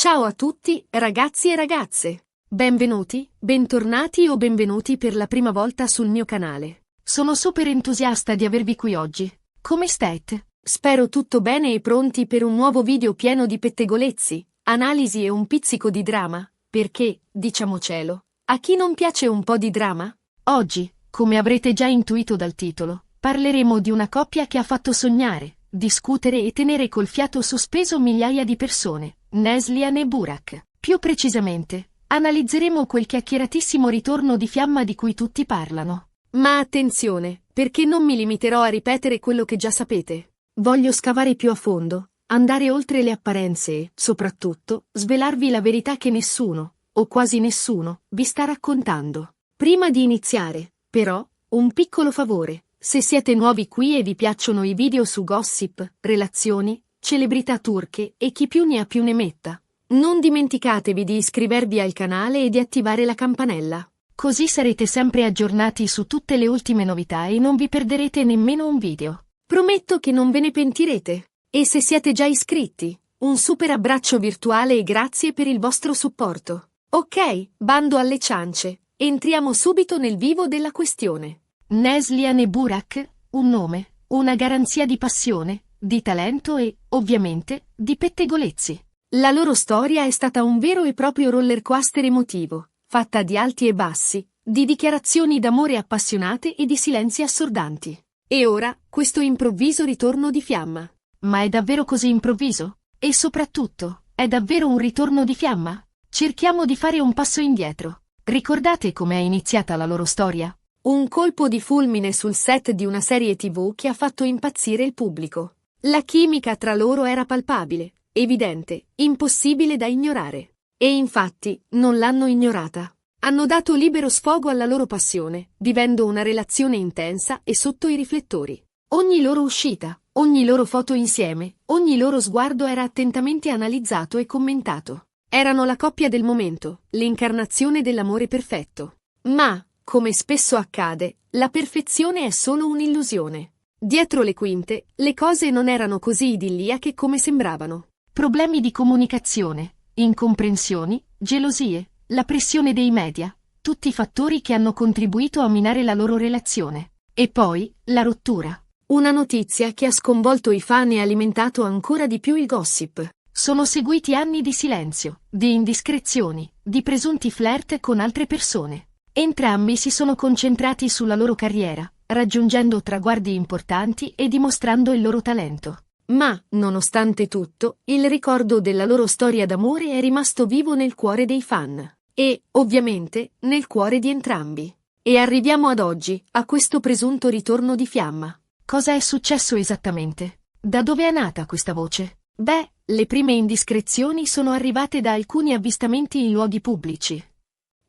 Ciao a tutti, ragazzi e ragazze. Benvenuti, bentornati o benvenuti per la prima volta sul mio canale. Sono super entusiasta di avervi qui oggi. Come state? Spero tutto bene e pronti per un nuovo video pieno di pettegolezzi, analisi e un pizzico di drama, perché, diciamocelo, a chi non piace un po' di drama? Oggi, come avrete già intuito dal titolo, parleremo di una coppia che ha fatto sognare, discutere e tenere col fiato sospeso migliaia di persone, Neslihan e Burak. Più precisamente, analizzeremo quel chiacchieratissimo ritorno di fiamma di cui tutti parlano. Ma attenzione, perché non mi limiterò a ripetere quello che già sapete. Voglio scavare più a fondo, andare oltre le apparenze e, soprattutto, svelarvi la verità che nessuno, o quasi nessuno, vi sta raccontando. Prima di iniziare, però, un piccolo favore. Se siete nuovi qui e vi piacciono i video su gossip, relazioni, celebrità turche e chi più ne ha più ne metta, non dimenticatevi di iscrivervi al canale e di attivare la campanella. Così sarete sempre aggiornati su tutte le ultime novità e non vi perderete nemmeno un video. Prometto che non ve ne pentirete. E se siete già iscritti, un super abbraccio virtuale e grazie per il vostro supporto. Ok, bando alle ciance, entriamo subito nel vivo della questione. Neslihan e Burak, un nome, una garanzia di passione, di talento e, ovviamente, di pettegolezzi. La loro storia è stata un vero e proprio roller coaster emotivo, fatta di alti e bassi, di dichiarazioni d'amore appassionate e di silenzi assordanti. E ora, questo improvviso ritorno di fiamma. Ma è davvero così improvviso? E soprattutto, è davvero un ritorno di fiamma? Cerchiamo di fare un passo indietro. Ricordate com'è iniziata la loro storia? Un colpo di fulmine sul set di una serie TV che ha fatto impazzire il pubblico. La chimica tra loro era palpabile, evidente, impossibile da ignorare. E infatti, non l'hanno ignorata. Hanno dato libero sfogo alla loro passione, vivendo una relazione intensa e sotto i riflettori. Ogni loro uscita, ogni loro foto insieme, ogni loro sguardo era attentamente analizzato e commentato. Erano la coppia del momento, l'incarnazione dell'amore perfetto. Ma, come spesso accade, la perfezione è solo un'illusione. Dietro le quinte, le cose non erano così idilliache come sembravano. Problemi di comunicazione, incomprensioni, gelosie, la pressione dei media, tutti fattori che hanno contribuito a minare la loro relazione. E poi, la rottura. Una notizia che ha sconvolto i fan e alimentato ancora di più il gossip. Sono seguiti anni di silenzio, di indiscrezioni, di presunti flirt con altre persone. Entrambi si sono concentrati sulla loro carriera, raggiungendo traguardi importanti e dimostrando il loro talento. Ma, nonostante tutto, il ricordo della loro storia d'amore è rimasto vivo nel cuore dei fan. E, ovviamente, nel cuore di entrambi. E arriviamo ad oggi, a questo presunto ritorno di fiamma. Cosa è successo esattamente? Da dove è nata questa voce? Beh, le prime indiscrezioni sono arrivate da alcuni avvistamenti in luoghi pubblici.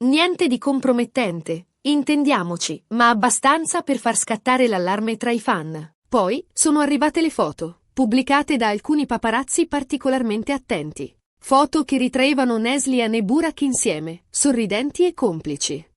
Niente di compromettente, intendiamoci, ma abbastanza per far scattare l'allarme tra i fan. Poi, sono arrivate le foto, pubblicate da alcuni paparazzi particolarmente attenti. Foto che ritraevano Neslihan e Burak insieme, sorridenti e complici.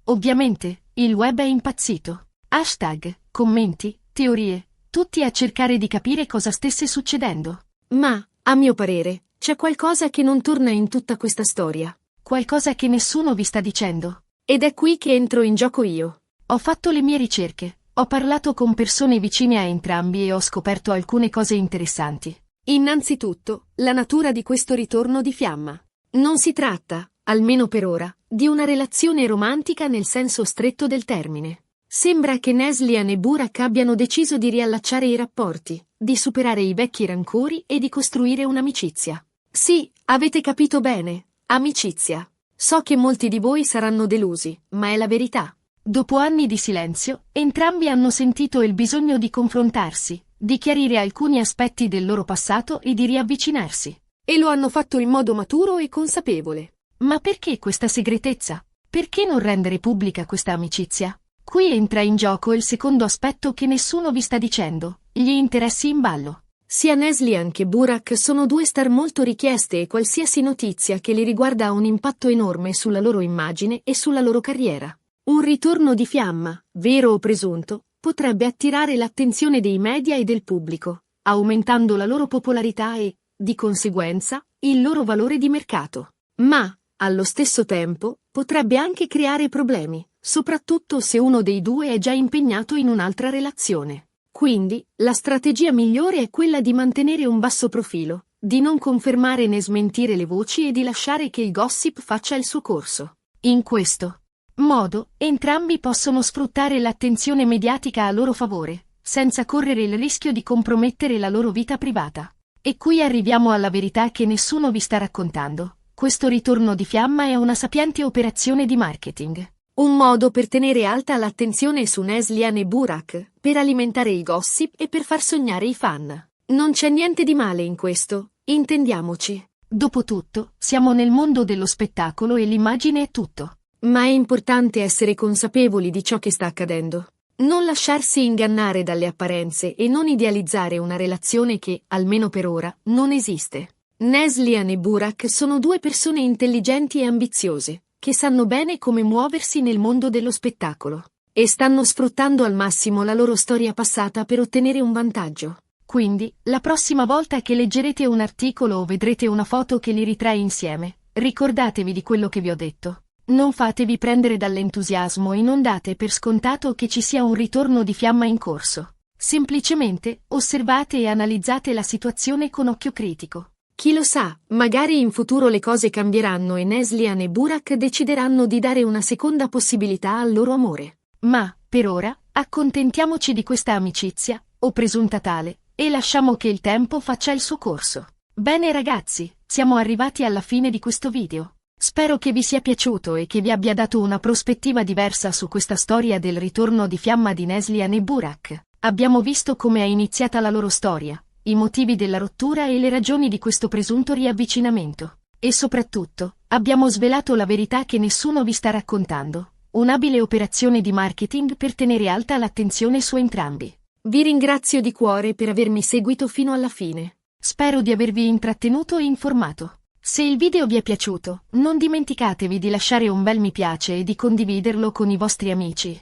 Ovviamente, il web è impazzito. Hashtag, commenti, teorie, tutti a cercare di capire cosa stesse succedendo. Ma, a mio parere, c'è qualcosa che non torna in tutta questa storia. Qualcosa che nessuno vi sta dicendo. Ed è qui che entro in gioco io. Ho fatto le mie ricerche, ho parlato con persone vicine a entrambi e ho scoperto alcune cose interessanti. Innanzitutto, la natura di questo ritorno di fiamma. Non si tratta, almeno per ora, di una relazione romantica nel senso stretto del termine. Sembra che Neslihan e Burak abbiano deciso di riallacciare i rapporti, di superare i vecchi rancori e di costruire un'amicizia. Sì, avete capito bene, amicizia. So che molti di voi saranno delusi, ma è la verità. Dopo anni di silenzio, entrambi hanno sentito il bisogno di confrontarsi, di chiarire alcuni aspetti del loro passato e di riavvicinarsi. E lo hanno fatto in modo maturo e consapevole. Ma perché questa segretezza? Perché non rendere pubblica questa amicizia? Qui entra in gioco il secondo aspetto che nessuno vi sta dicendo, gli interessi in ballo. Sia Neslihan che Burak sono due star molto richieste e qualsiasi notizia che li riguarda ha un impatto enorme sulla loro immagine e sulla loro carriera. Un ritorno di fiamma, vero o presunto, potrebbe attirare l'attenzione dei media e del pubblico, aumentando la loro popolarità e, di conseguenza, il loro valore di mercato. Ma, allo stesso tempo, potrebbe anche creare problemi, soprattutto se uno dei due è già impegnato in un'altra relazione. Quindi, la strategia migliore è quella di mantenere un basso profilo, di non confermare né smentire le voci e di lasciare che il gossip faccia il suo corso. In questo modo, entrambi possono sfruttare l'attenzione mediatica a loro favore, senza correre il rischio di compromettere la loro vita privata. E qui arriviamo alla verità che nessuno vi sta raccontando. Questo ritorno di fiamma è una sapiente operazione di marketing. Un modo per tenere alta l'attenzione su Neslihan e Burak, per alimentare il gossip e per far sognare i fan. Non c'è niente di male in questo, intendiamoci. Dopotutto, siamo nel mondo dello spettacolo e l'immagine è tutto. Ma è importante essere consapevoli di ciò che sta accadendo. Non lasciarsi ingannare dalle apparenze e non idealizzare una relazione che, almeno per ora, non esiste. Neslihan e Burak sono due persone intelligenti e ambiziose, che sanno bene come muoversi nel mondo dello spettacolo. E stanno sfruttando al massimo la loro storia passata per ottenere un vantaggio. Quindi, la prossima volta che leggerete un articolo o vedrete una foto che li ritrae insieme, ricordatevi di quello che vi ho detto. Non fatevi prendere dall'entusiasmo e non date per scontato che ci sia un ritorno di fiamma in corso. Semplicemente, osservate e analizzate la situazione con occhio critico. Chi lo sa, magari in futuro le cose cambieranno e Neslihan e Burak decideranno di dare una seconda possibilità al loro amore. Ma, per ora, accontentiamoci di questa amicizia, o presunta tale, e lasciamo che il tempo faccia il suo corso. Bene ragazzi, siamo arrivati alla fine di questo video. Spero che vi sia piaciuto e che vi abbia dato una prospettiva diversa su questa storia del ritorno di fiamma di Neslihan e Burak. Abbiamo visto come è iniziata la loro storia, i motivi della rottura e le ragioni di questo presunto riavvicinamento. E soprattutto, abbiamo svelato la verità che nessuno vi sta raccontando. Un'abile operazione di marketing per tenere alta l'attenzione su entrambi. Vi ringrazio di cuore per avermi seguito fino alla fine. Spero di avervi intrattenuto e informato. Se il video vi è piaciuto, non dimenticatevi di lasciare un bel mi piace e di condividerlo con i vostri amici.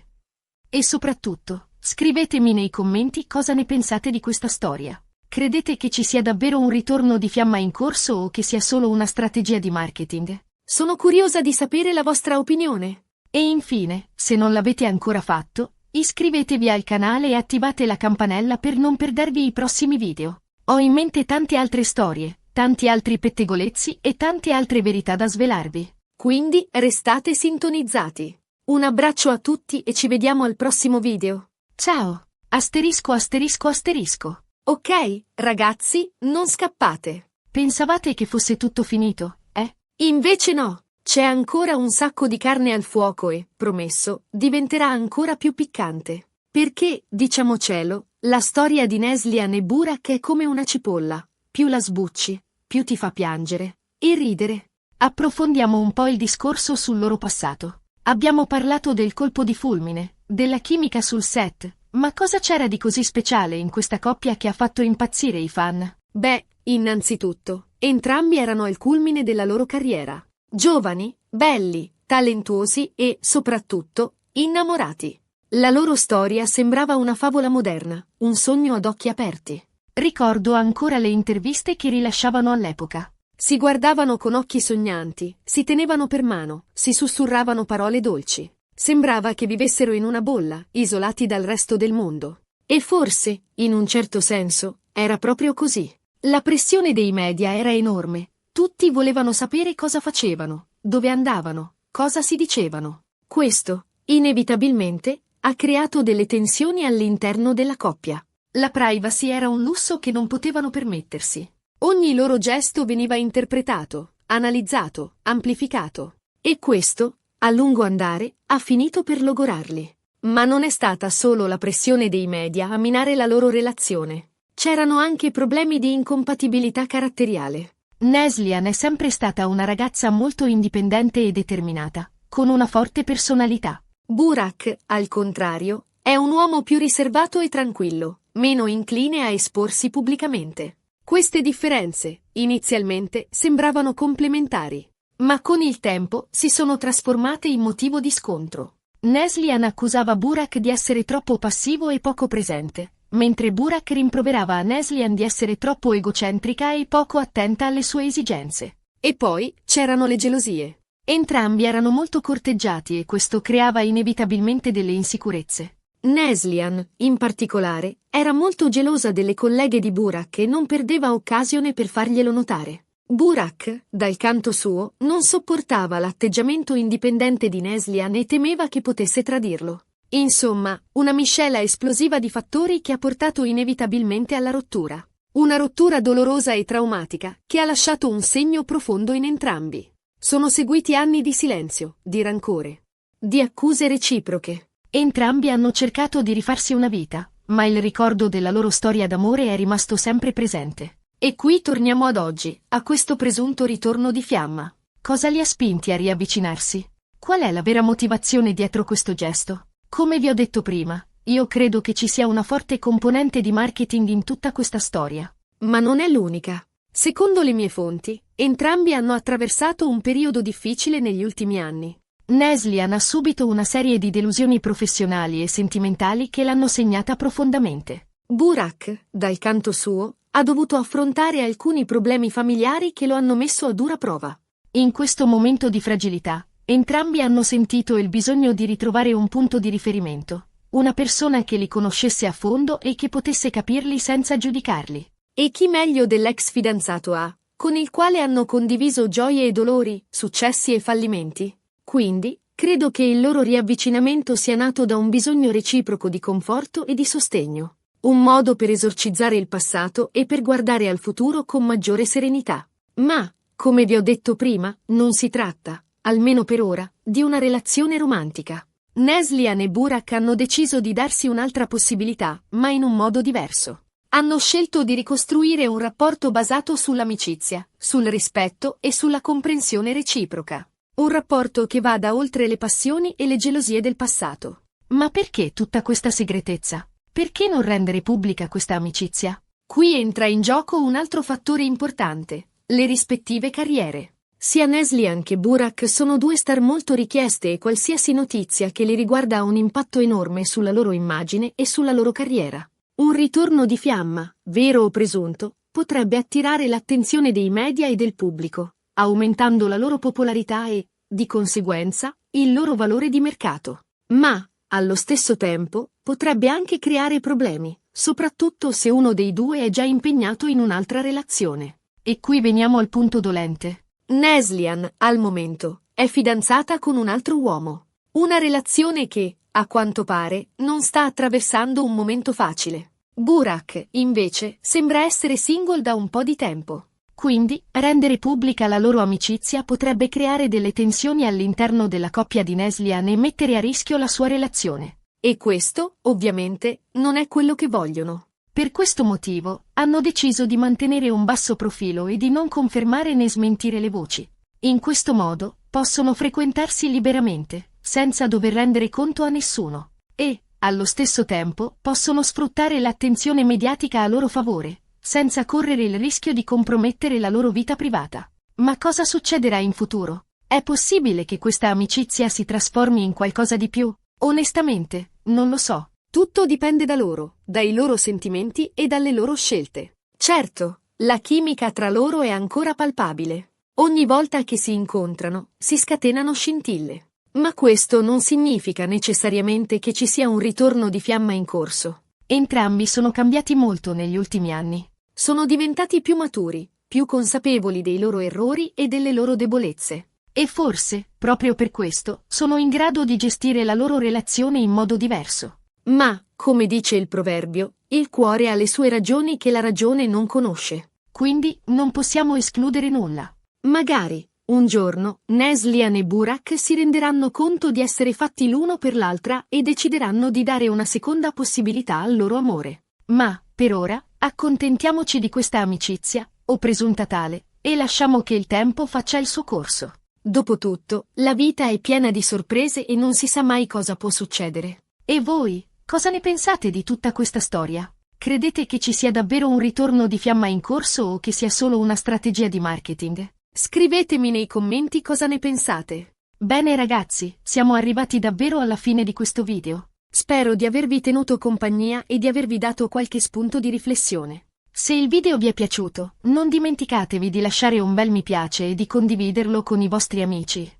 E soprattutto, scrivetemi nei commenti cosa ne pensate di questa storia. Credete che ci sia davvero un ritorno di fiamma in corso o che sia solo una strategia di marketing? Sono curiosa di sapere la vostra opinione. E infine, se non l'avete ancora fatto, iscrivetevi al canale e attivate la campanella per non perdervi i prossimi video. Ho in mente tante altre storie, tanti altri pettegolezzi e tante altre verità da svelarvi. Quindi restate sintonizzati. Un abbraccio a tutti e ci vediamo al prossimo video. Ciao! Asterisco asterisco asterisco. Ok, ragazzi, non scappate. Pensavate che fosse tutto finito, eh? Invece no, c'è ancora un sacco di carne al fuoco e, promesso, diventerà ancora più piccante. Perché, diciamocelo, la storia di Neslihan e Burak è come una cipolla. Più la sbucci, più ti fa piangere e ridere. Approfondiamo un po' il discorso sul loro passato. Abbiamo parlato del colpo di fulmine, della chimica sul set, ma cosa c'era di così speciale in questa coppia che ha fatto impazzire i fan? Beh, innanzitutto, entrambi erano al culmine della loro carriera. Giovani, belli, talentuosi e, soprattutto, innamorati. La loro storia sembrava una favola moderna, un sogno ad occhi aperti. Ricordo ancora le interviste che rilasciavano all'epoca. Si guardavano con occhi sognanti, si tenevano per mano, si sussurravano parole dolci. Sembrava che vivessero in una bolla, isolati dal resto del mondo. E forse, in un certo senso, era proprio così. La pressione dei media era enorme. Tutti volevano sapere cosa facevano, dove andavano, cosa si dicevano. Questo, inevitabilmente, ha creato delle tensioni all'interno della coppia. La privacy era un lusso che non potevano permettersi. Ogni loro gesto veniva interpretato, analizzato, amplificato. E questo, a lungo andare, ha finito per logorarli. Ma non è stata solo la pressione dei media a minare la loro relazione. C'erano anche problemi di incompatibilità caratteriale. Neslihan è sempre stata una ragazza molto indipendente e determinata, con una forte personalità. Burak, al contrario, è un uomo più riservato e tranquillo, meno incline a esporsi pubblicamente. Queste differenze, inizialmente, sembravano complementari, ma con il tempo si sono trasformate in motivo di scontro. Neslihan accusava Burak di essere troppo passivo e poco presente, mentre Burak rimproverava a Neslihan di essere troppo egocentrica e poco attenta alle sue esigenze. E poi c'erano le gelosie. Entrambi erano molto corteggiati e questo creava inevitabilmente delle insicurezze. Neslihan, in particolare, era molto gelosa delle colleghe di Burak e non perdeva occasione per farglielo notare. Burak, dal canto suo, non sopportava l'atteggiamento indipendente di Neslihan e temeva che potesse tradirlo. Insomma, una miscela esplosiva di fattori che ha portato inevitabilmente alla rottura. Una rottura dolorosa e traumatica, che ha lasciato un segno profondo in entrambi. Sono seguiti anni di silenzio, di rancore, di accuse reciproche. Entrambi hanno cercato di rifarsi una vita, ma il ricordo della loro storia d'amore è rimasto sempre presente. E qui torniamo ad oggi, a questo presunto ritorno di fiamma. Cosa li ha spinti a riavvicinarsi? Qual è la vera motivazione dietro questo gesto? Come vi ho detto prima, io credo che ci sia una forte componente di marketing in tutta questa storia. Ma non è l'unica. Secondo le mie fonti, entrambi hanno attraversato un periodo difficile negli ultimi anni. Neslihan ha subito una serie di delusioni professionali e sentimentali che l'hanno segnata profondamente. Burak, dal canto suo, ha dovuto affrontare alcuni problemi familiari che lo hanno messo a dura prova. In questo momento di fragilità, entrambi hanno sentito il bisogno di ritrovare un punto di riferimento, una persona che li conoscesse a fondo e che potesse capirli senza giudicarli. E chi meglio dell'ex fidanzato ha, con il quale hanno condiviso gioie e dolori, successi e fallimenti? Quindi, credo che il loro riavvicinamento sia nato da un bisogno reciproco di conforto e di sostegno. Un modo per esorcizzare il passato e per guardare al futuro con maggiore serenità. Ma, come vi ho detto prima, non si tratta, almeno per ora, di una relazione romantica. Neslihan e Burak hanno deciso di darsi un'altra possibilità, ma in un modo diverso. Hanno scelto di ricostruire un rapporto basato sull'amicizia, sul rispetto e sulla comprensione reciproca. Un rapporto che vada oltre le passioni e le gelosie del passato. Ma perché tutta questa segretezza? Perché non rendere pubblica questa amicizia? Qui entra in gioco un altro fattore importante, le rispettive carriere. Sia Neslihan che Burak sono due star molto richieste e qualsiasi notizia che li riguarda ha un impatto enorme sulla loro immagine e sulla loro carriera. Un ritorno di fiamma, vero o presunto, potrebbe attirare l'attenzione dei media e del pubblico, aumentando la loro popolarità e, di conseguenza, il loro valore di mercato. Ma, allo stesso tempo, potrebbe anche creare problemi, soprattutto se uno dei due è già impegnato in un'altra relazione. E qui veniamo al punto dolente. Neslihan, al momento, è fidanzata con un altro uomo. Una relazione che, a quanto pare, non sta attraversando un momento facile. Burak, invece, sembra essere single da un po' di tempo. Quindi, rendere pubblica la loro amicizia potrebbe creare delle tensioni all'interno della coppia di Neslihan e mettere a rischio la sua relazione. E questo, ovviamente, non è quello che vogliono. Per questo motivo, hanno deciso di mantenere un basso profilo e di non confermare né smentire le voci. In questo modo, possono frequentarsi liberamente, senza dover rendere conto a nessuno. E, allo stesso tempo, possono sfruttare l'attenzione mediatica a loro favore, senza correre il rischio di compromettere la loro vita privata. Ma cosa succederà in futuro? È possibile che questa amicizia si trasformi in qualcosa di più? Onestamente, non lo so. Tutto dipende da loro, dai loro sentimenti e dalle loro scelte. Certo, la chimica tra loro è ancora palpabile. Ogni volta che si incontrano, si scatenano scintille. Ma questo non significa necessariamente che ci sia un ritorno di fiamma in corso. Entrambi sono cambiati molto negli ultimi anni. Sono diventati più maturi, più consapevoli dei loro errori e delle loro debolezze. E forse, proprio per questo, sono in grado di gestire la loro relazione in modo diverso. Ma, come dice il proverbio, il cuore ha le sue ragioni che la ragione non conosce. Quindi, non possiamo escludere nulla. Magari, un giorno, Neslihan e Burak si renderanno conto di essere fatti l'uno per l'altra e decideranno di dare una seconda possibilità al loro amore. Ma, per ora, accontentiamoci di questa amicizia, o presunta tale, e lasciamo che il tempo faccia il suo corso. Dopotutto, la vita è piena di sorprese e non si sa mai cosa può succedere. E voi, cosa ne pensate di tutta questa storia? Credete che ci sia davvero un ritorno di fiamma in corso o che sia solo una strategia di marketing? Scrivetemi nei commenti cosa ne pensate. Bene ragazzi, siamo arrivati davvero alla fine di questo video. Spero di avervi tenuto compagnia e di avervi dato qualche spunto di riflessione. Se il video vi è piaciuto, non dimenticatevi di lasciare un bel mi piace e di condividerlo con i vostri amici.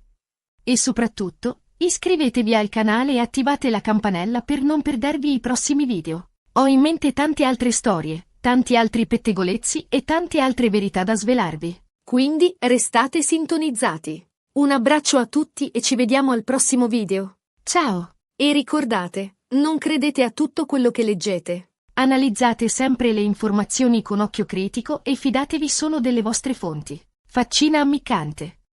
E soprattutto, iscrivetevi al canale e attivate la campanella per non perdervi i prossimi video. Ho in mente tante altre storie, tanti altri pettegolezzi e tante altre verità da svelarvi. Quindi restate sintonizzati. Un abbraccio a tutti e ci vediamo al prossimo video. Ciao! E ricordate, non credete a tutto quello che leggete. Analizzate sempre le informazioni con occhio critico e fidatevi solo delle vostre fonti. Faccina ammiccante.